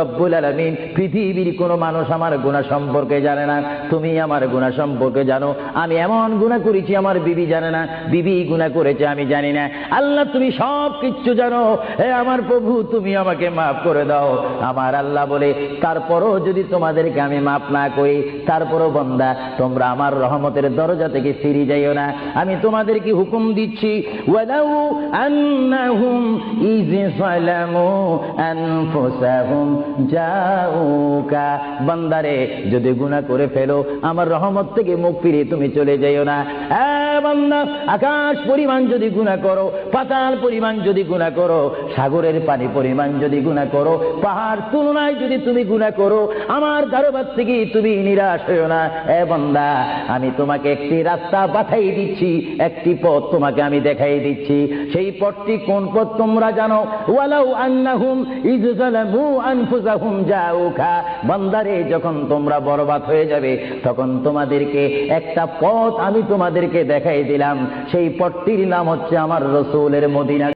রব্বুল আলামিন পৃথিবীর কোনো মানুষ আমার গুনাহ সম্পর্কে জানে না, তুমি আমার গুনাহ সম্পর্কে জানো। আমি এমন গুনাহ করেছি আমার বিবি জানে না, বিবি গুনাহ করেছে আমি জানি না। আল্লাহ তুমি সব কিচ্ছু জানো, হে আমার প্রভু তুমি আমাকে মাফ করে দাও। আমার আল্লাহ বলে, তারপরও যদি তোমাদেরকে আমি মাফ না করি, তারপরও বান্দা তোমরা আমার রহমতের দরজা থেকে ফিরে যাইও না। আমি তোমাদেরকে হুকুম দিচ্ছি, ওয়ালাউ আন্নাহুম ইয যালামু আনফুসাহুম জাউকা, বান্দারে যদি গুনাহ করে ফেলো আমার রহমত থেকে মুখ ফিরিয়ে তুমি চলে যাইও না। বান্দা, আকাশ পরিমাণ যদি গুনাহ করো, পাতাল পরিমাণ যদি গুনাহ করো, সাগরের পানি পরিমাণ যদি গুনাহ করো, পাহাড় তুলনায় যদি তুমি গুনাহ করো, আমার দরবার থেকে তুমি নিরাশ হইও না। বান্দা, আমি তোমাকে একটি রাস্তা পাঠাই দিচ্ছি, একটি পথ তোমাকে আমি দেখাই দিচ্ছি। সেই পথটি কোন পথ তোমরা জানো? ওয়ালাউ আন্নাহুম ইয যালামু আনফুসাহুম জাউকা, বান্দারে যখন তোমরা বরবাদ হয়ে যাবে তখন তোমাদেরকে একটা পথ আমি তোমাদেরকে দেখাই দিলাম, সেই পথটির নাম হচ্ছে আমার রাসূলের মদিনা।